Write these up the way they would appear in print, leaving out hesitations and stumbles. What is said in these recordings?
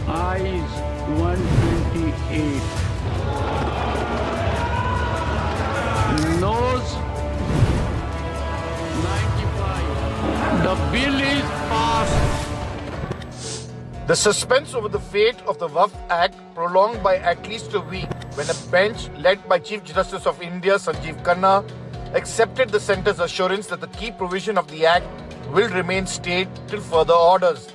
Eyes 128. Nose 95. The bill is passed. The suspense over the fate of the Waqf Act prolonged by at least a week when a bench led by Chief Justice of India Sanjeev Khanna accepted the centre's assurance that the key provision of the Act will remain stayed till further orders.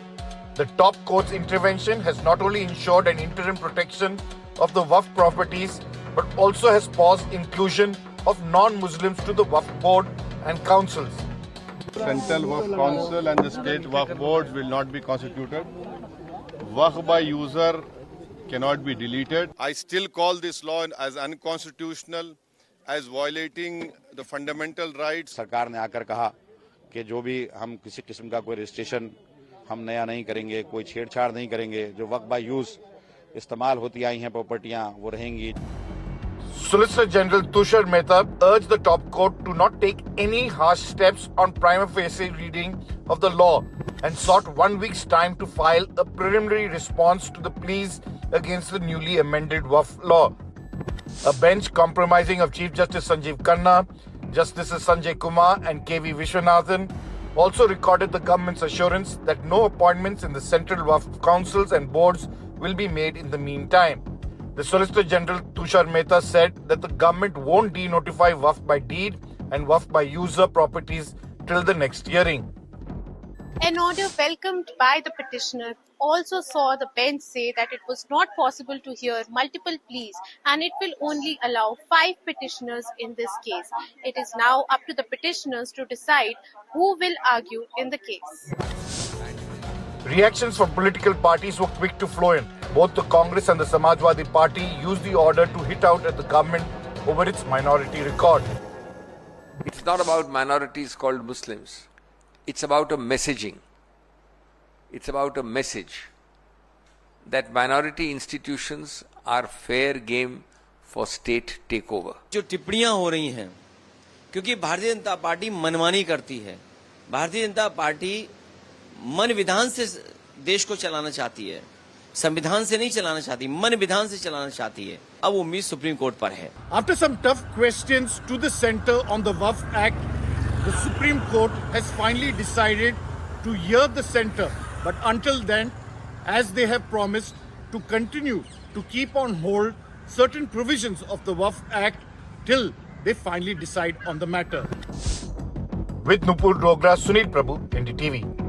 The top court's intervention has not only ensured an interim protection of the Waqf properties but also has paused inclusion of non-Muslims to the Waqf board and councils. Central Waqf Council and the state Waqf boards will not be constituted. Waqf by user cannot be deleted. I still call this law as unconstitutional, as violating the fundamental rights. सरकार ने आकर कहा कि जो भी हम किसी किस्म का कोई रजिस्ट्रेशन हम नया नहीं करेंगे, कोई छेड़छाड़ नहीं करेंगे, जो वक्त बाय यूज इस्तेमाल होती आई हैं प्रॉपर्टियां वो रहेंगी. Solicitor General Tushar Mehta urged the top court to not take any harsh steps on prima facie reading of the law and sought 1 week's time to file a preliminary response to the pleas against the newly amended Waqf law. A bench comprising of Chief Justice Sanjeev Khanna, Justices Sanjay Kumar and K.V. Vishwanathan also recorded the government's assurance that no appointments in the central Waqf councils and boards will be made in the meantime. The Solicitor General Tushar Mehta said that the government won't denotify Waqf by deed and Waqf by user properties till the next hearing. An order welcomed by the petitioner also saw the bench say that it was not possible to hear multiple pleas and it will only allow 5 petitioners in this case. It is now up to the petitioners to decide who will argue in the case. Reactions from political parties were quick to flow in. Both the Congress and the Samajwadi Party used the order to hit out at the government over its minority record. It's not about minorities called Muslims. It's about a messaging. It's about a message that minority institutions are fair game for state takeover. जो टिप्पणियां हो रही हैं क्योंकि Bharatiya Janata party मनमानी करती है, Bharatiya Janata party मन विधान से देश को चलाना चाहती है, संविधान से नहीं चलाना चाहती, मन विधान से चलाना चाहती है. अब उम्मीद सुप्रीम कोर्ट पर है. After some tough questions to the centre on the Waqf Act, the Supreme Court has finally decided to hear the centre. But until then, as they have promised, to continue to keep on hold certain provisions of the Waqf Act till they finally decide on the matter. With Nupur Dogra, Sunil Prabhu, NDTV.